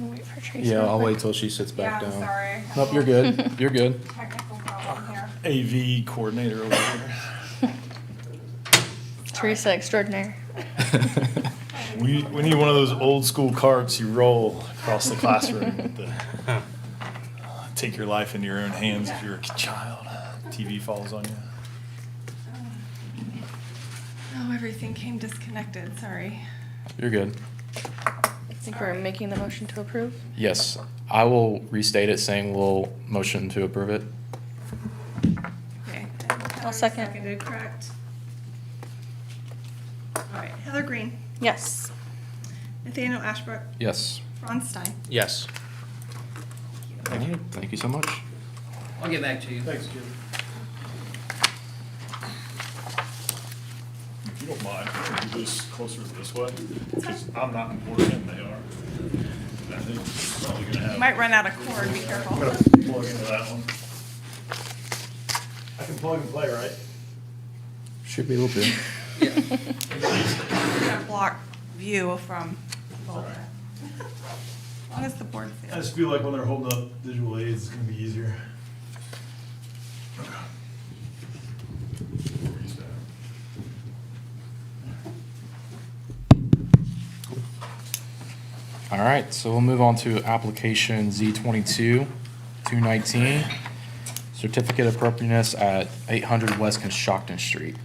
We'll wait for Tracy. Yeah, real I'll quick. wait till she sits back Yeah, I'm down. sorry. Nope, you're good. You're good. Technical problem here. AV coordinator over here. Teresa extraordinaire. We need one of those old school carts you roll across the classroom. With the, take your life into your own hands if you're a child. TV falls on you. Oh, everything came disconnected, sorry. You're good. I think we're making the motion to approve. Yes, I will restate it saying we'll motion to approve it. Okay. I'll second. Seconded, correct. All right, Heather Green, Yes. Nathaniel Ashbrook, Yes. Ron Stein. Yes. Thank you. Thank you so much. I'll get back to you. Thanks, Jim. If you don't mind, can we do this closer this way? Because I'm not important and they are. I think it's probably gonna have. You might run out of cord, be careful. I'm gonna plug into that one. I can plug and play, right? Should be able to. Yeah. You're gonna block view from both. Sorry. As long as the board's I there. just feel like when they're holding up visual aids, it's gonna be easier. All right, so we'll move on to application Z22-219, certificate of appropriateness at 800 West Construction Street.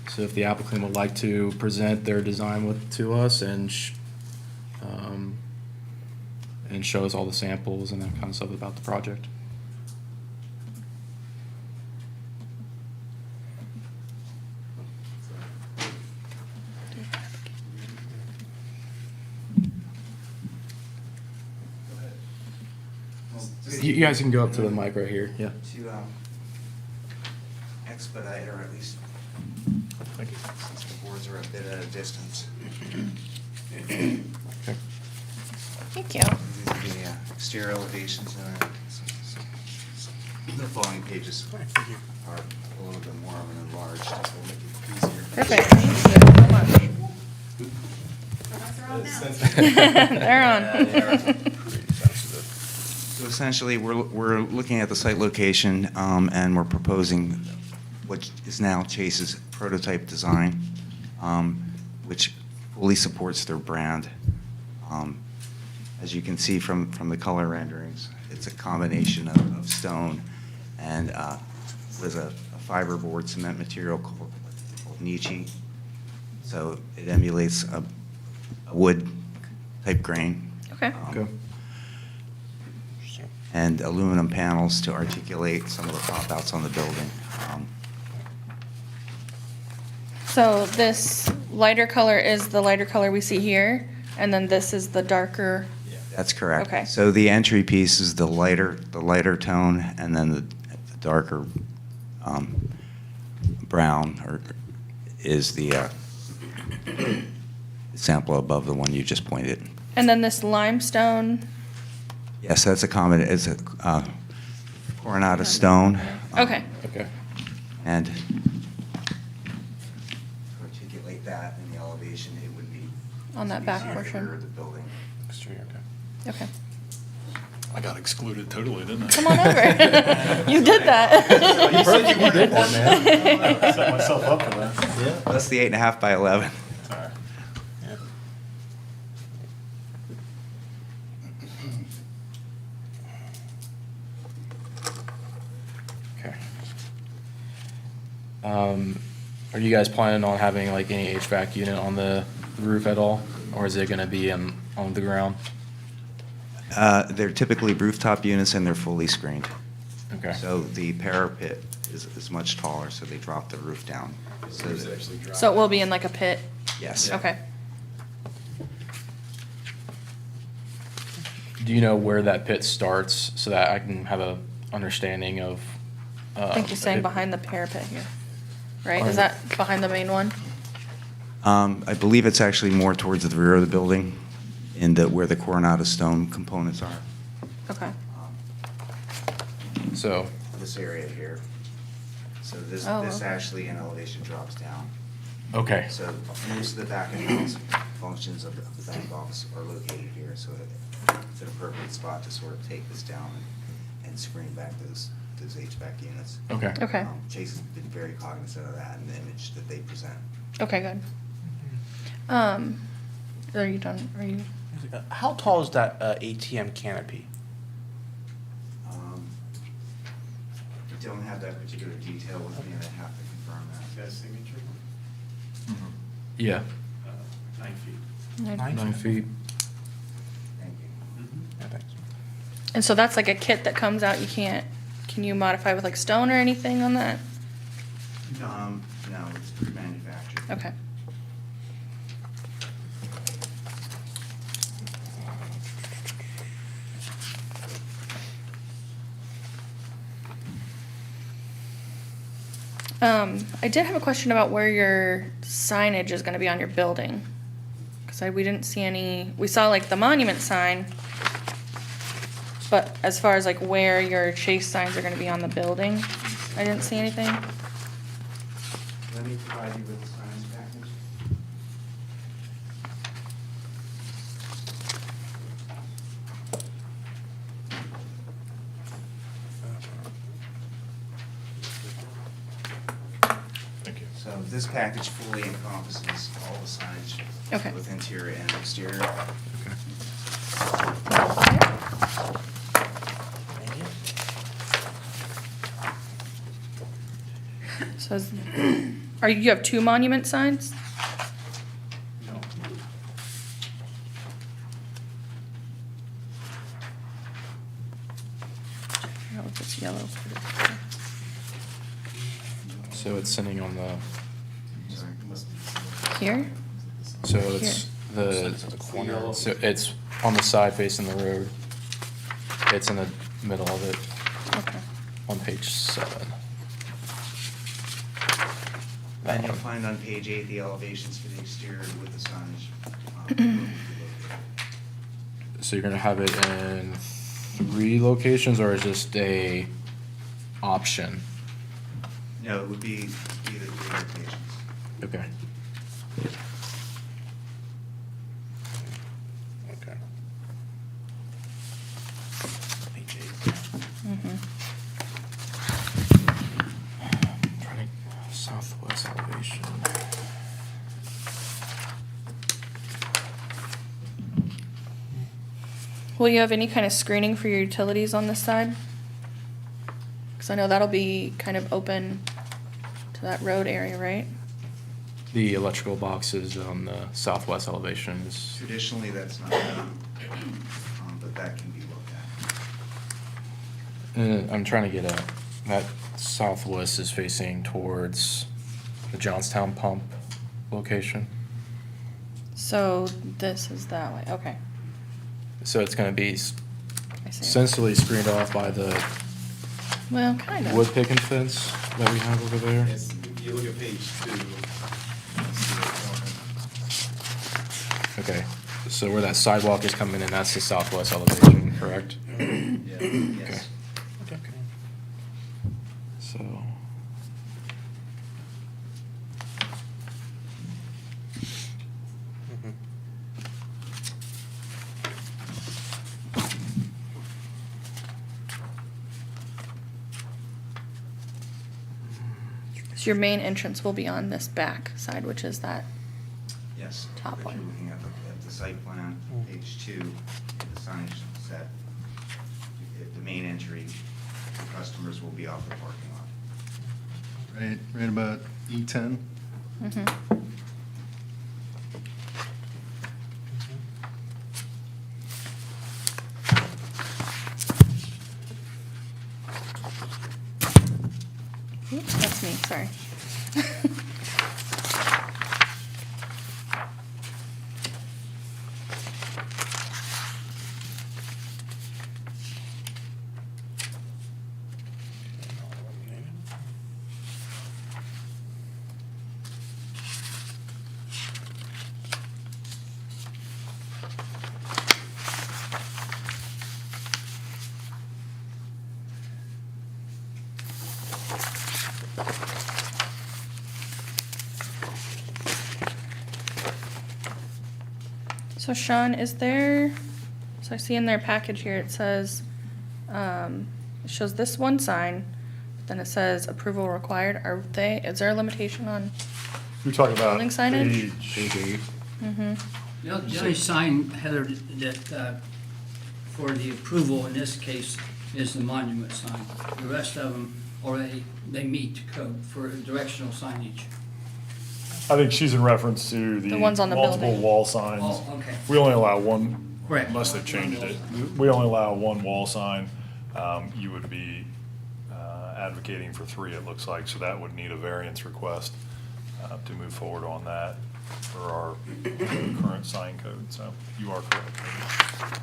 So if the applicant would like to present their design to us and show us all the samples and that kind of stuff about the project. You guys can go up to the mic right here, yeah. To expedite, or at least Thank you. since the boards are a bit at a distance. Okay. Thank you. These are the exterior elevations, and the following pages are a little bit more of an enlarged, so we'll make it easier. Perfect. Thank you so much. They're on. So essentially, we're looking at the site location, and we're proposing what is now Chase's prototype design, which fully supports their brand. As you can see from the color renderings, it's a combination of stone and with a fiberboard cement material called Nietzsche. So it emulates a wood type grain. Okay. Okay. And aluminum panels to articulate some of the pop-outs on the building. So this lighter color is the lighter color we see here, and then this is the darker. That's correct. Okay. So the entry piece is the lighter tone, and then the darker brown is the sample above the one you just pointed. And then this limestone. Yes, that's a Coronado stone. Okay. Okay. And to articulate that in the elevation, it would be On that back easier for portion. the building. Exterior, okay. Okay. I got excluded totally, didn't I? Come on over. You did that. You did that, man. I set myself up for that. Yeah. That's the 8.5 by 11. Sorry. Okay. Are you guys planning on having like any HVAC unit on the roof at all? Or is it gonna be on the ground? They're typically rooftop units and they're fully screened. Okay. So the parapet is much taller, so they drop the roof down. So So it will be in like a pit? yes. Okay. Do you know where that pit starts so that I can have a understanding of? I think you're saying if- behind the parapet here, right? Is that behind the main one? I believe it's actually more towards the rear of the building, where the Coronado stone components are. Okay. So, This area here. So this Oh, this okay. actually in elevation drops down. okay. So most of the back of house functions of the back office are located here. So it's an appropriate spot to sort of take this down and screen back those HVAC units. Okay. Okay. Chase has been very cognizant of that in the image that they present. Okay, good. Are you done? Are you? How tall is that ATM canopy? I don't have that particular detail with me, and I have to confirm that. signature? Yeah, 9 feet. 9 feet. Thank you. Yeah, thanks. And so that's like a kit that comes out. Can you modify with like stone or anything on that? No, it's pre-manufactured. Okay. I did have a question about where your signage is gonna be on your building. Cause we didn't see any, we saw like the monument sign. But as far as like where your Chase signs are gonna be on the building, I didn't see anything. Let me provide you with the science package. Thank you. So this package fully encompasses all the signage. Okay. Both interior and exterior. So you have two monument signs? No. I don't know if it's yellow. So it's sitting on the, Sorry. Here? so it's the corner, so it's on the side facing the road. It's in the middle of it Okay. on page 7. And you'll find on page 8 the elevations for the exterior with the signage. Where we'll be located. So you're gonna have it in 3 locations, or is just a option? No, it would be the 3 locations. Okay. Okay. Page 8. Mm-hmm. Trying to southwest elevation. Will you have any kind of screening for your utilities on this side? Because I know that'll be kind of open to that road area, right? The electrical boxes on the southwest elevation is, Traditionally, that's not done, but that can be looked at. I'm trying to get that southwest is facing towards the Johnstown pump location. So this is that way, okay. So it's gonna be I see. essentially screened off by the Well, kind of. wood picking fence that we have over there. Yes, if you look at page 2. Okay, so where that sidewalk is coming in, that's the southwest elevation, correct? Yes. Okay. So. So your main entrance will be on this back side, which is that, Yes. Top If one. you're looking at the site plan, page 2, the signage set, the main entry, the customers will be off the parking lot. Right about E10. mm-hmm. Oops, that's me, sorry. So Sean, is there So I see in their package here, it says, it shows this one sign, but then it says approval required. Is there a limitation on? You're talking about Building signage? Page 8. Mm-hmm. The only sign, Heather, that, for the approval in this case is the monument sign. The rest of them already, they meet code for directional signage. I think she's in reference to the The ones on the multiple building. wall signs. Oh, okay. We only allow one, Correct. unless they've changed it. We only allow one wall sign. You would be advocating for 3, it looks like, so that would need a variance request to move forward on that for our current sign code, so you are correct.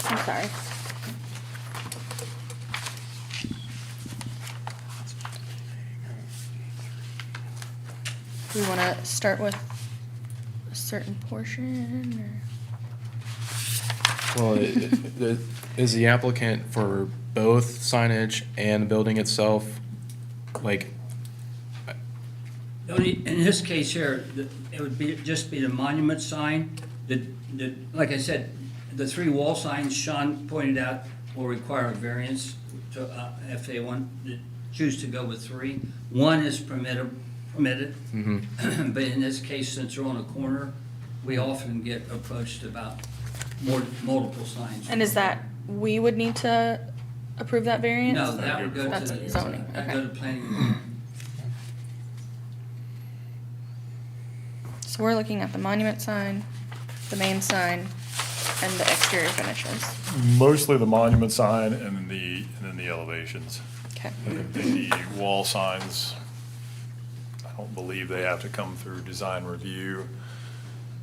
I'm sorry. Do we want to start with a certain portion, Well, is the applicant for both signage and the building itself, like, In this case here, it would be, just be the monument sign. Like I said, the 3 wall signs Sean pointed out will require a variance to, if they want to choose to go with 3. 1 is permitted, mhm. but in this case, since they're on a corner, we often get approached about multiple signs. and is that, we would need to approve that variance? No, that would go to That's the zoning, that'd okay. go to planning. So we're looking at the monument sign, the main sign, and the exterior finishes. Mostly the monument sign and then the elevations. Okay. The wall signs, I don't believe they have to come through design review.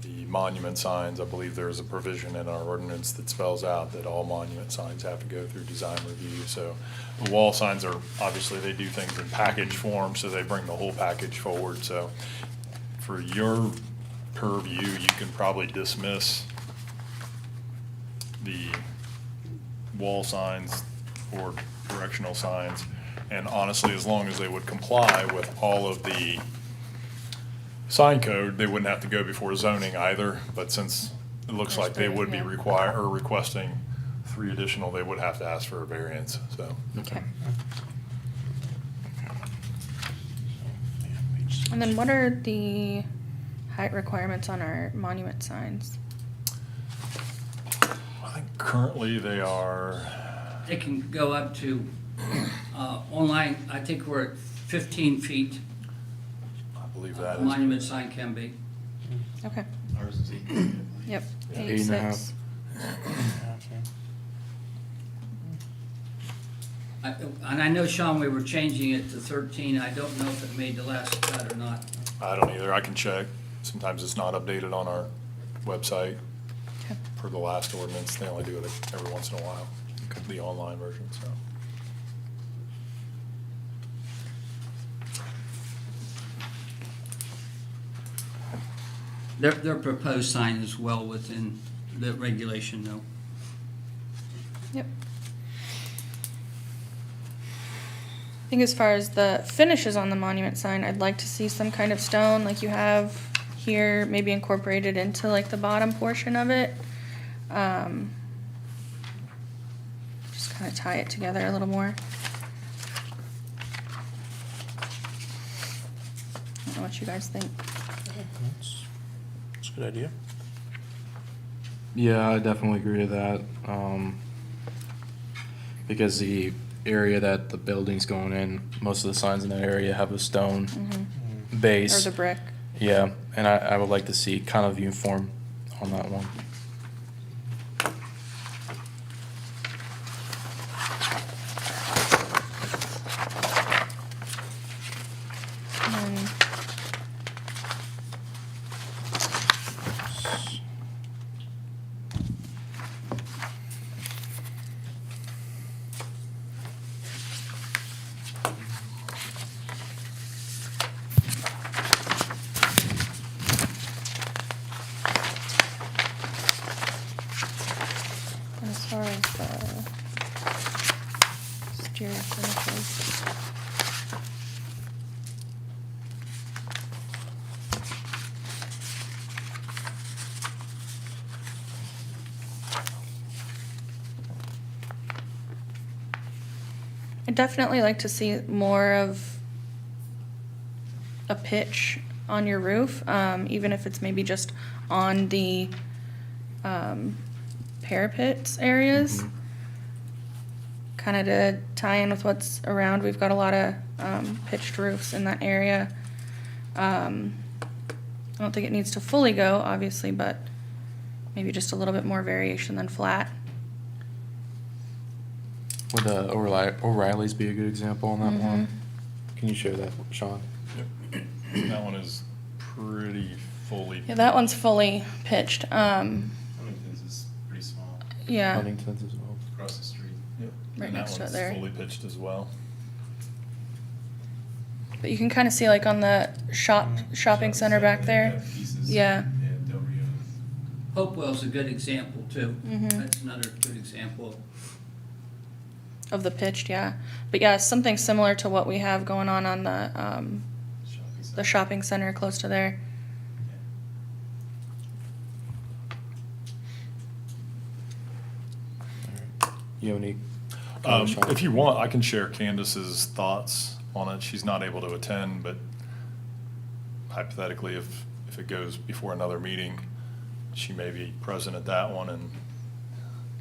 The monument signs, I believe there's a provision in our ordinance that spells out that all monument signs have to go through design review. So the wall signs are, obviously, they do things in package form, so they bring the whole package forward. So for your purview, you can probably dismiss the wall signs or directional signs. And honestly, as long as they would comply with all of the sign code, they wouldn't have to go before zoning either. But since it looks like they would be requesting 3 additional, they would have to ask for a variance, so. Okay. And then what are the height requirements on our monument signs? I think currently they are, They can go up to, online, I think we're at 15 feet. I believe The that is. monument sign can be. Okay, Ours is 8. yep, Yeah. 8.6. 8.5. And I know, Sean, we were changing it to 13. I don't know if it made the last cut or not. I don't either, I can check. Sometimes it's not updated on our website Okay. for the last ordinance. They only do it every once in a while, the online version, so. Their proposed sign is well within the regulation, though. Yep. I think as far as the finishes on the monument sign, I'd like to see some kind of stone like you have here, maybe incorporated into like the bottom portion of it. Just kind of tie it together a little more. I don't know what you guys think. That's a good idea. Yeah, I definitely agree with that. Because the area that the building's going in, most of the signs in that area have a stone Or base. the brick. Yeah, and I would like to see kind of uniform on that one. And then as far as the exterior finishes. I'd definitely like to see more of a pitch on your roof, even if it's maybe just on the parapets areas. Kind of to tie in with what's around. We've got a lot of pitched roofs in that area. I don't think it needs to fully go, obviously, but maybe just a little bit more variation than flat. Would O'Reilly's be a good example on that one? Can you show that, Sean? That one is pretty fully. Yeah, that one's fully pitched. Huntington's is pretty small, Yeah, Huntington's as well. across the street. Yep. Right And that next to it one's there. fully pitched as well. but you can kind of see like on the shopping center back there. Pieces. Yeah. Yeah, Del Rio's. Hopewell's a good example too. Mhm. That's another good example. Of the pitched, yeah. But yeah, something similar to what we have going on the Shopping center. the shopping center close to there. You have any comments, Sean? If you want, I can share Candace's thoughts on it. She's not able to attend, but hypothetically, if it goes before another meeting, she may be present at that one, and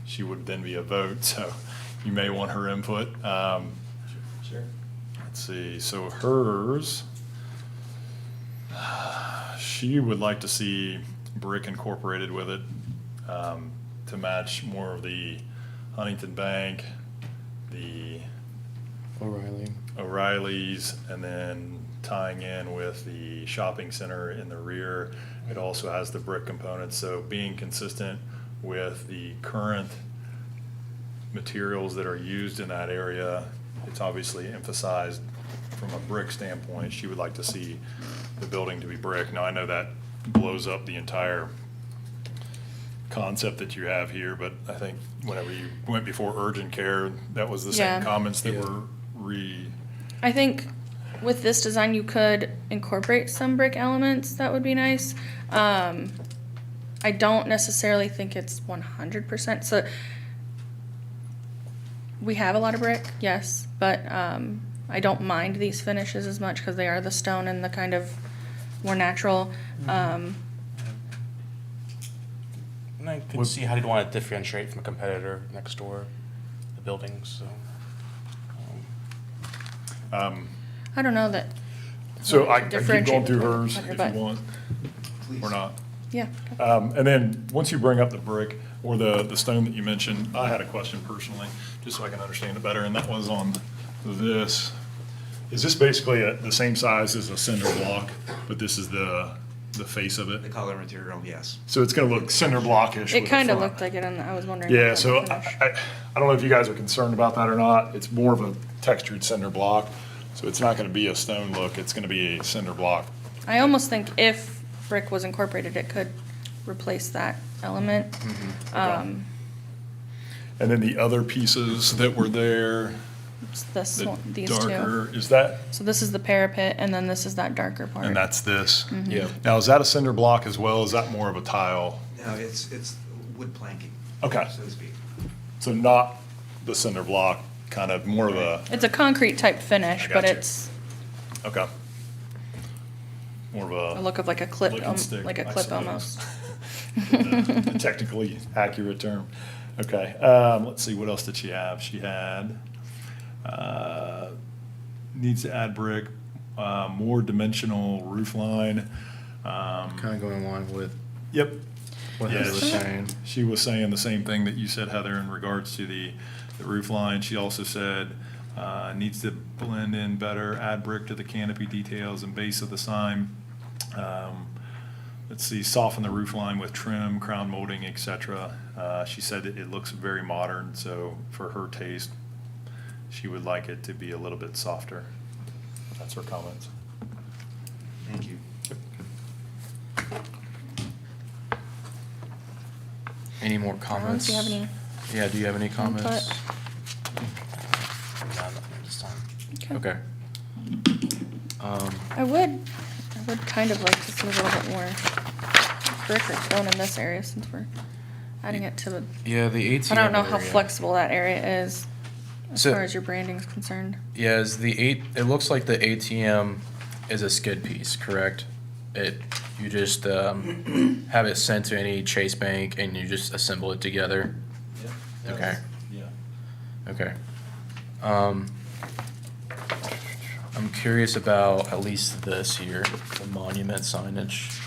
she would then be a vote, so you may want her input. Sure. Let's see, so hers, she would like to see brick incorporated with it, to match more of the Huntington Bank, the O'Reilly. O'Reilly's, and then tying in with the shopping center in the rear. It also has the brick components, so being consistent with the current materials that are used in that area, it's obviously emphasized from a brick standpoint. She would like to see the building to be brick. Now, I know that blows up the entire concept that you have here, but I think whenever you went before urgent care, that was the Yeah. same comments that Yeah. were I think with this design you could incorporate some brick elements. That would be nice. I don't necessarily think it's 100%. So we have a lot of brick, yes, but I don't mind these finishes as much because they are the stone and the kind of more natural. And I can see how you'd want to differentiate from a competitor next door, the buildings, so. I don't know that. So I can keep Differentiate going through between hers competitor, if you but- want, or not. Yeah. And then, once you bring up the brick or the stone that you mentioned, I had a question personally, just so I can understand it better, and that was on this. Is this basically the same size as a cinder block, but this is the face of The it? color material, yes. So it's gonna look cinder blockish It with the kind of front. looked like it, and I was wondering. Yeah, about so the finish. I don't know if you guys are concerned about that or not. It's more of a textured cinder block, so it's not gonna be a stone look, it's gonna be a cinder block. I almost think if brick was incorporated, it could replace that element. And then the other pieces that were there, It's this the one, these two. darker, is that, So this is the parapet, and then this is that darker part. and that's this? Mm-hmm. Yeah. Now, is that a cinder block as well? Is that more of a tile? No, it's wood planking. Okay. So to speak. So not the cinder block, kind of more of a, It's a concrete type finish, I but gotcha. it's okay. More a of look of like a clip, Lick and stick, like a I clip suppose. almost. the technically accurate term. Okay, let's see, what else did she have? She had, needs to add brick, more dimensional roof line. Kind of going along with Yep. what Heather was Yes. saying. She was saying the same thing that you said, Heather, in regards to the roof line. She also said, Needs to blend in better, add brick to the canopy details and base of the sign. Let's see, soften the roof line with trim, crown molding, etc. She said it looks very modern, so for her taste, she would like it to be a little bit softer. That's her comments. Thank you. Any more Alan, comments? do you have any Yeah, do you have any comments? input? No, nothing this time. Okay. I would kind of like to see a little bit more brick or stone in this area since we're adding it to the, Yeah, the ATM I don't know how area. flexible that area is as So- far as your branding's concerned. Yeah, it looks like the ATM is a skid piece, correct? You just have it sent to any Chase Bank and you just assemble it together. Yeah. Okay. Yeah. Okay. I'm curious about at least this here, the monument signage.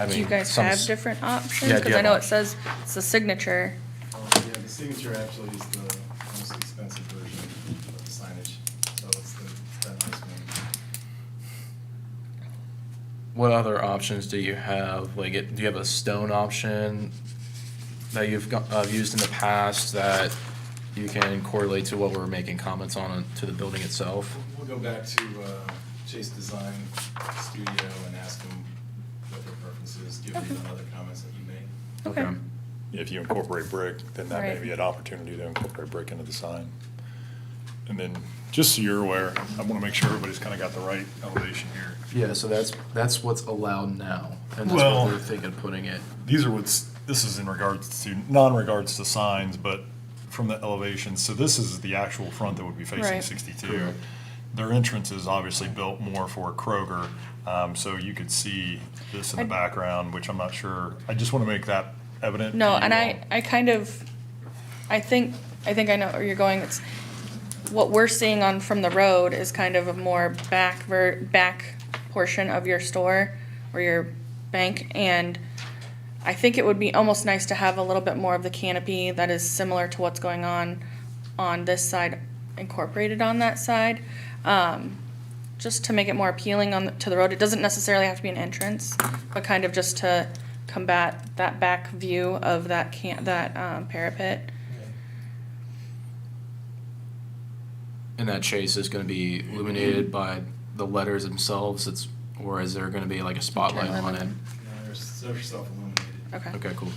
Do you guys some have s- different options? Yeah, do Cause you I have know it options? says it's a signature. Yeah, the signature actually is the most expensive version of the signage, so it's that nice one. What other options do you have? Like, do you have a stone option that you've used in the past that you can correlate to what we're making comments on to the building itself? We'll go back to Chase Design Studio and ask them what their preference is, give them the other comments that you made. Okay. If you incorporate brick, then that may Right. be an opportunity to incorporate brick into the sign. And then, just so you're aware, I want to make sure everybody's kind of got the right elevation here. Yeah, so that's what's allowed now, and that's Well- what they're thinking of putting it. These are this is in regards to, non-regards to signs, but from the elevation. So this is the actual front that would be facing Right. 62. Correct. Their entrance is obviously built more for Kroger, so you could see this in the I- background, which I'm not sure. I just want to make that evident. No, to you and all. I kind of, I think I know where you're going. It's, what we're seeing on from the road is kind of a more back portion of your store or your bank, and I think it would be almost nice to have a little bit more of the canopy that is similar to what's going on this side incorporated on that side, just to make it more appealing to the road. It doesn't necessarily have to be an entrance, but kind of just to combat that back view of that parapet. And that chase is going to be illuminated by the letters themselves. Or is there going to be like a spotlight on it? No, they're self-illuminated. Okay. Okay, cool.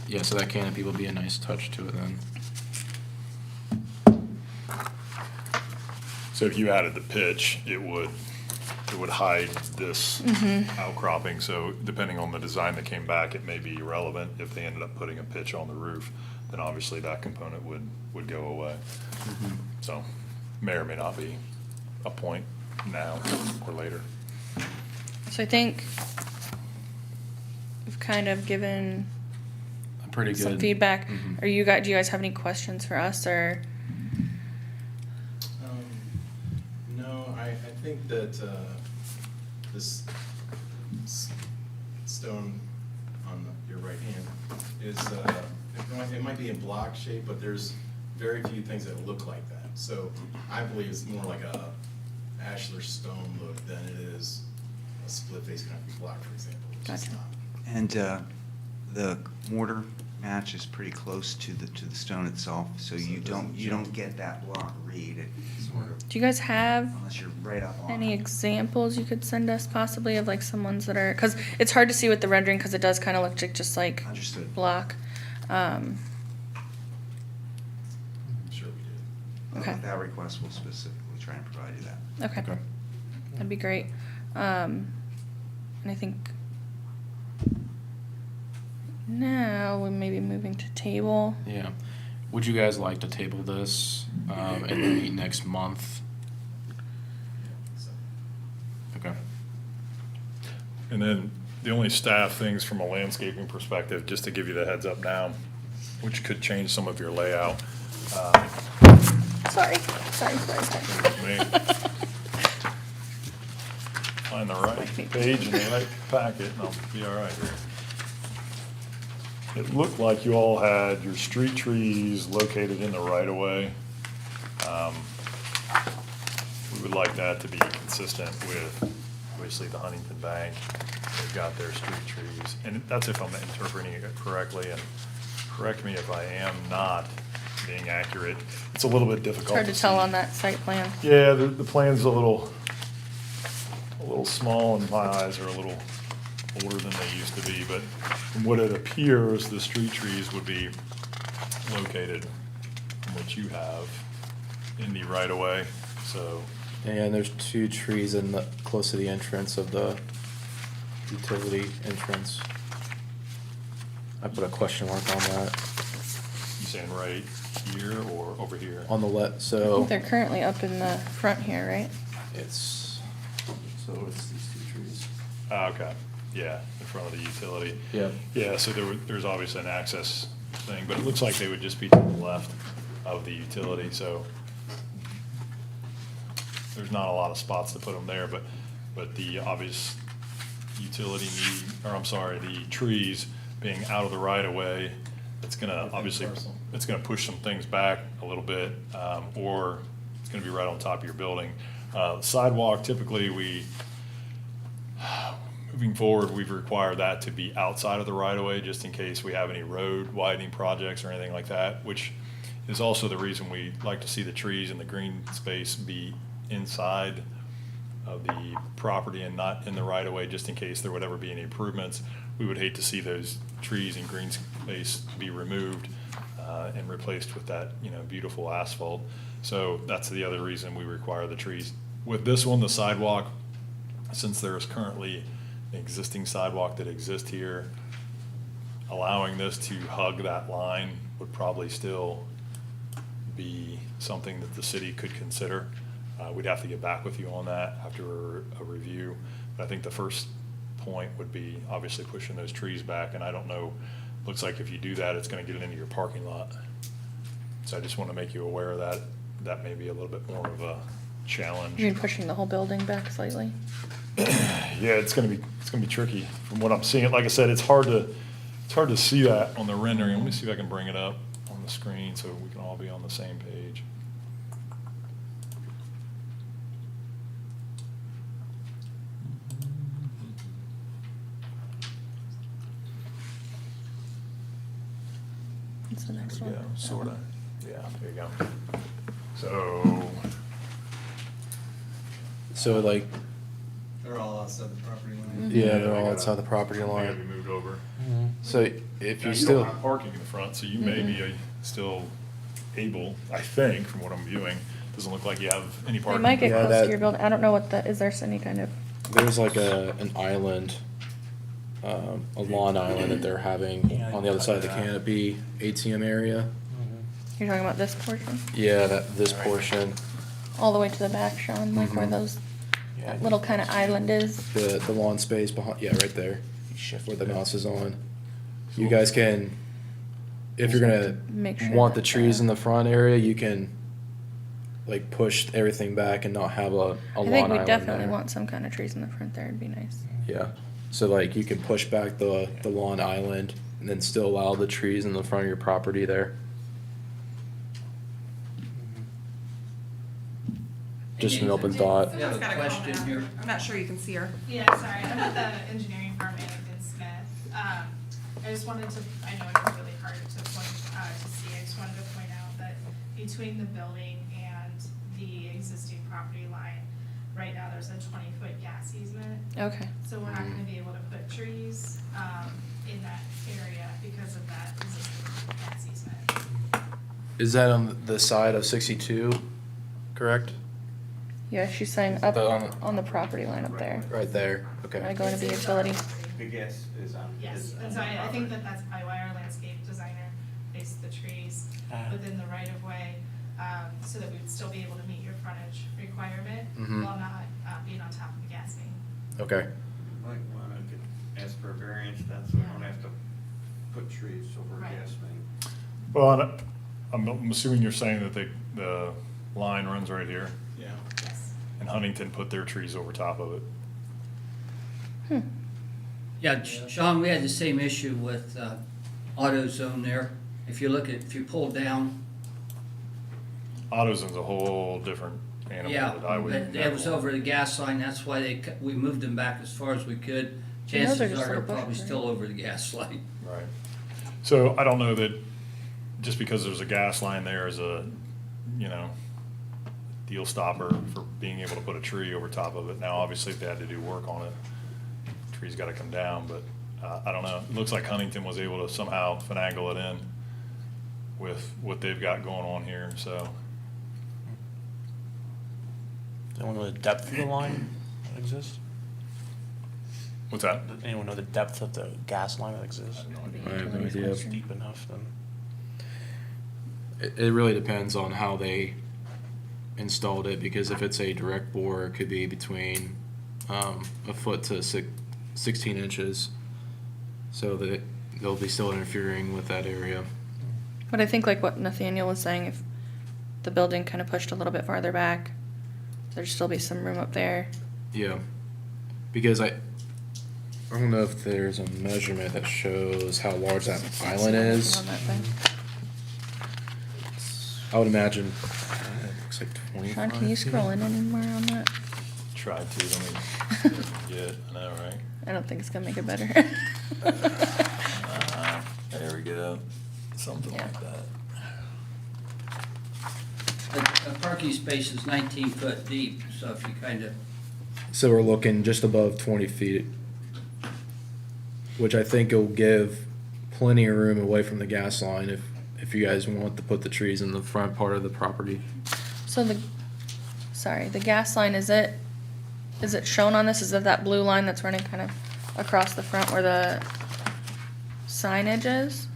Yeah, so that canopy will be a nice touch to it then. So if you added the pitch, it would hide this outcropping. So depending on the design that came back, it may be irrelevant. If they ended up putting a pitch on the roof, then obviously that component would go away. So may or may not be a point now or later. So I think we've kind of given Pretty good. some feedback. Mhm. Do you guys have any questions for us, or? No, I think that this stone on your right hand is, it might be in block shape, but there's very few things that look like that. So I believe it's more like a ashlar stone look than it is a split face concrete block, for example. Which it's Gotcha. not. And the mortar match is pretty close to the stone itself, so So you it don't doesn't get that block read, it sort of, Do you guys have unless you're right up on any it. examples you could send us possibly of like some ones that are, because it's hard to see with the rendering because it does kind of look just like Understood. block. I'm sure we did. Okay. With that request, we'll specifically try and provide you that. Okay. That'd be great. And I think now we may be moving to table. Yeah. Would you guys like to table this and meet next month? So, Okay. And then the only staff things from a landscaping perspective, just to give you the heads up now, which could change some of your layout. Sorry. Me. Find the right page in the right packet, and I'll be all right here. It looked like you all had your street trees located in the right of way. We would like that to be consistent with, obviously, the Huntington Bank. They've got their street trees, and that's if I'm interpreting it correctly, and correct me if I am not being accurate. It's a little bit difficult It's hard to tell see. on that site plan. Yeah, the plan's a little small, and my eyes are a little older than they used to be, but from what it appears, the street trees would be located from what you have in the right of way, so. And there's 2 trees in the, close to the entrance of the utility entrance. I put a question mark on that, You saying right here or over here? on the left, I so think they're currently up in the front here, right? it's, so it's these 2 trees. Ah, okay, yeah, in front of the utility. Yep. Yeah, so there's obviously an access thing, but it looks like they would just be to the left of the utility, so there's not a lot of spots to put them there, but the obvious utility need, or I'm sorry, the trees being out of the right of way, it's gonna, obviously, it's gonna push some things back a little bit, or it's gonna be right on top of your building. Sidewalk, typically, moving forward, we've required that to be outside of the right of way, just in case we have any road widening projects or anything like that, which is also the reason we like to see the trees and the green space be inside of the property and not in the right of way, just in case there would ever be any improvements. We would hate to see those trees and green space be removed and replaced with that, beautiful asphalt. So that's the other reason we require the trees. With this one, the sidewalk, since there is currently an existing sidewalk that exists here, allowing this to hug that line would probably still be something that the city could consider. We'd have to get back with you on that after a review. But I think the first point would be obviously pushing those trees back, and I don't know, looks like if you do that, it's gonna get it into your parking lot. So I just wanna make you aware of that. That may be a little bit more of a challenge. You mean pushing the whole building back slightly? Yeah, it's gonna be tricky from what I'm seeing. Like I said, it's hard to see that on the rendering. Let me see if I can bring it up on the screen so we can all be on the same page. What's the next There we one? go, sorta. Yeah, there you go. So, So like, They're all outside the property line. yeah, they're they all gotta- outside the property they gotta be line. moved over. So if Now, you you still, don't have parking in the front, so you may be still able, I think, from what I'm viewing, doesn't look like you have any They parking. might get Yeah, close that- to your building. I don't know what the, is there any kind of, there's like an island, a lawn island that they're having Yeah, on the other side of the yeah. canopy ATM area. you're talking about this portion? Yeah, this Right. portion, All the way to the back, Sean, like where Mhm. those, Yeah, that little kind of island is? the lawn space behind, yeah, right there, you shift where the it. mouse is on. You guys can, if you're gonna Make sure want the that trees the- in the front area, you can like push everything back and not have a I lawn think we island definitely there. want some kind of trees in the front there. It'd be nice. Yeah, so like you can push back the lawn island and then still allow the trees in the front of your property there. Just an open thought. Yeah, Someone's a got a question comment. here. I'm not sure you can see her. Yeah, sorry, I'm at the engineering firm Annington Smith. I just wanted to, I know it's really hard to point, to see, I just wanted to point out that between the building and the existing property line, right now there's a 20-foot gas easement. Okay. So we're not gonna be able to put trees, in that area because of that existing gas easement. Is that on the side of 62, correct? Yeah, she's saying up The- on the property line up there. Right there, Am I okay. going to the It's in our utility? property. The gas is on. Yes, is and on so the I think property. that that's probably why our landscape designer placed the trees Ah. within the right of way, so that we would still be able to meet your frontage requirement Mhm. while not, being on top of the gas main. Okay, Might wanna ask for a variance, then, so we don't have to put trees over a Right. gas main. Well, I'm assuming you're saying that the line runs right here, Yeah. Yes. and Huntington put their trees over top of it. Yeah, Sean, we had the same issue with AutoZone there. If you pull down AutoZone's a whole different animal Yeah, that I would that never was want. over the gas line, that's why we moved them back as far as we could. And those are Chances just are they're little probably bushes, still over the gas line. Right. So I don't know that just because there's a gas line there is a, you know, deal stopper for being able to put a tree over top of it. Now, obviously, if they had to do work on it, the tree's gotta come down, but, I don't know. It looks like Huntington was able to somehow finagle it in with what they've got going on here, so. Does anyone know the depth of the line that exists? What's that? Does anyone know the depth of the gas line that exists? I have no If idea. it's deep enough, then. It really depends on how they installed it, because if it's a direct bore, it could be between a foot to 16 inches. So that they'll be still interfering with that area. But I think like what Nathaniel was saying, if the building kind of pushed a little bit farther back, there'd still be some room up there. Yeah. Because I don't know if there's a measurement that shows how large that island is. On that thing. I would imagine it looks like 25 Sean, can you feet. scroll in anymore on that? Tried to, let me get, I know, right? I don't think it's gonna make it better. There we go. Something Yeah. like that. A parking space is 19 foot deep, so if you kind of, So we're looking just above 20 feet, which I think will give plenty of room away from the gas line if you guys want to put the trees in the front part of the property. So the gas line, is it shown on this? Is it that blue line that's running kind of across the front where the signage is?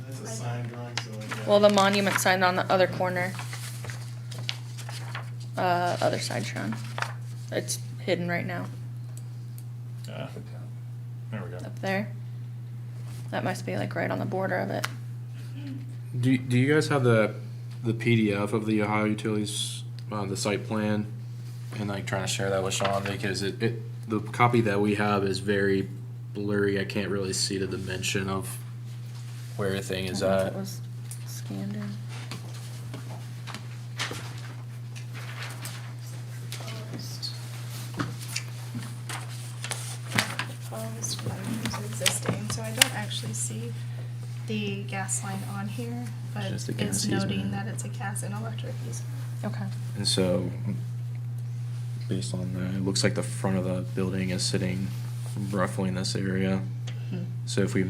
That's a sign drawing, so like. Well, the monument sign on the other corner. Other side, Sean. It's hidden right now, Yeah. There we go. up there. That must be like right on the border of it. Do you guys have the PDF of the Ohio Utilities, the site plan? And like trying to share that with Sean, because the copy that we have is very blurry. I can't really see the dimension of where everything is I don't know if at. it was scanned in. Proposed items existing, so I don't actually see the gas line on here, but Just a gas it's noting easement. that it's a gas and electric easement. Okay. And so, based on that, it looks like the front of the building is sitting roughly in this area. So if we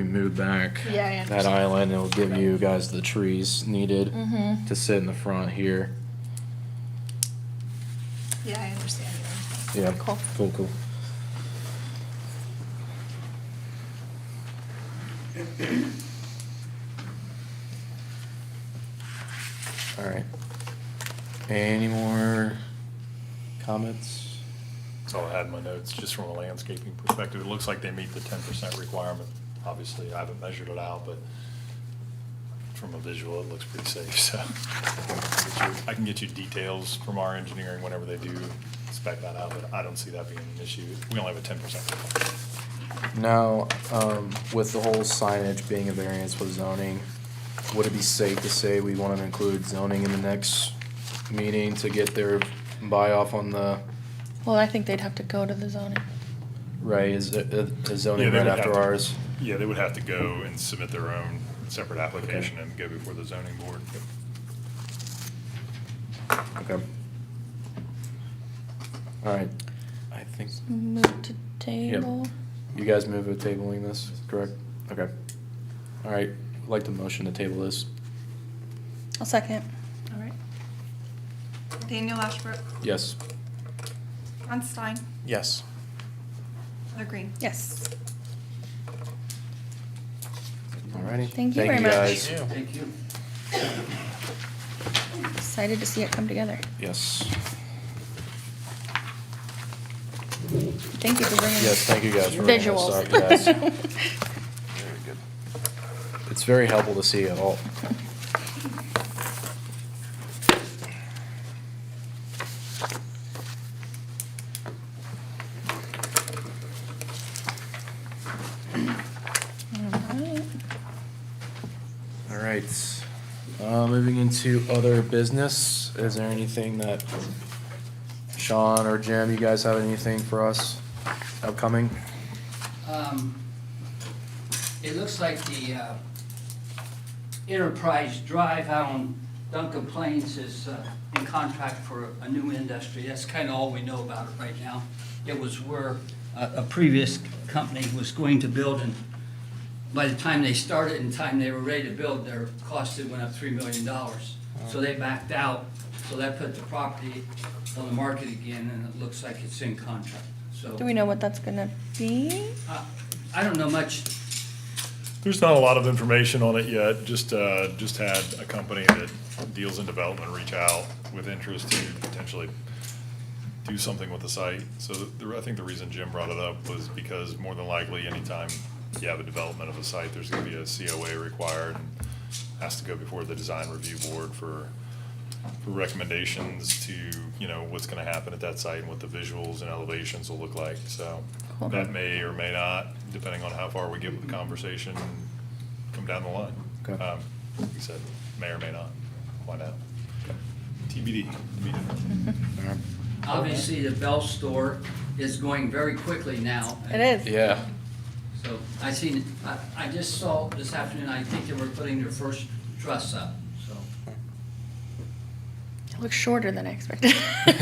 move back Yeah, I that understand. island, it'll give you guys the trees needed Mm-hmm. to sit in the front here. Yeah, I understand. Yeah, Cool. cool. All right. Any more comments? That's all I had in my notes, just from a landscaping perspective. It looks like they meet the 10% requirement. Obviously, I haven't measured it out, but from a visual, it looks pretty safe, so. I can get you details from our engineering whenever they do spec that out, but I don't see that being an issue. We only have a 10% requirement. Now, with the whole signage being a variance with zoning, would it be safe to say we want to include zoning in the next meeting to get their buy-off on the, Well, I think they'd have to go to the zoning. right, is zoning Yeah, they right would after have to- ours? Yeah, they would have to go and submit their own separate application and go before the zoning board. Okay. All right, I think, Move to table. you guys move with tabling this, correct? Okay. All right, I'd like to motion to table this. I'll second. All right. Daniel Ashbrook, Yes. Ron Stein, Yes. Heather Green. Yes. All righty. Thank you very much. guys. thank you. Excited to see it come together. Yes. Thank you for bringing. Yes, thank you guys for bringing this Visuals. up, yes. Very good. It's very helpful to see it all. Alright. All right. Moving into other business, is there anything that Sean or Jim, you guys have anything for us upcoming? It looks like the Enterprise Drive out on Duncan Plains is in contract for a new industry. That's kind of all we know about it right now. It was where a previous company was going to build, and by the time they started and time they were ready to build, their cost had went up $3 million. So they backed out, so that put the property on the market again, and it looks like it's in contract. So Do we know what that's gonna be? I don't know much. There's not a lot of information on it yet, just had a company that deals in development reach out with interest to potentially do something with the site. So I think the reason Jim brought it up was because more than likely, anytime you have a development of a site, there's gonna be a COA required, and has to go before the design review board for recommendations to, what's gonna happen at that site and what the visuals and elevations will look like. So Cool. that may or may not, depending on how far we get with the conversation, come down the line. Okay. Like you said, may or may not, find out. TBD. Obviously, the Bell store is going very quickly now. It is. Yeah, So I just saw this afternoon, I think they were putting their first truss up, so. It looks shorter than I expected. I'm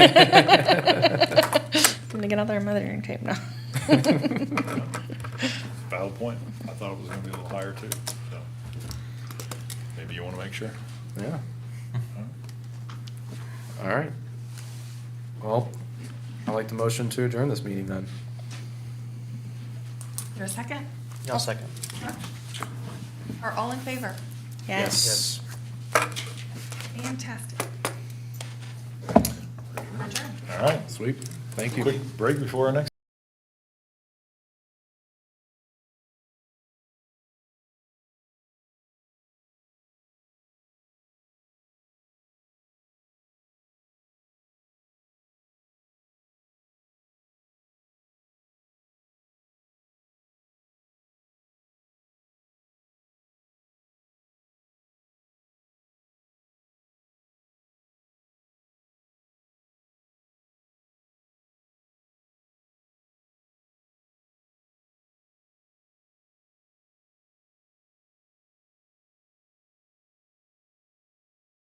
gonna get out their mothering tape now. Valid point. I thought it was gonna be a little higher too, so. Maybe you wanna make sure. yeah. All right. Well, I'd like the motion to adjourn this meeting then. Your second? I'll second. Are all in favor? Yes. Fantastic. Adjourned. All right. Sweet, thank you. Quick break before our next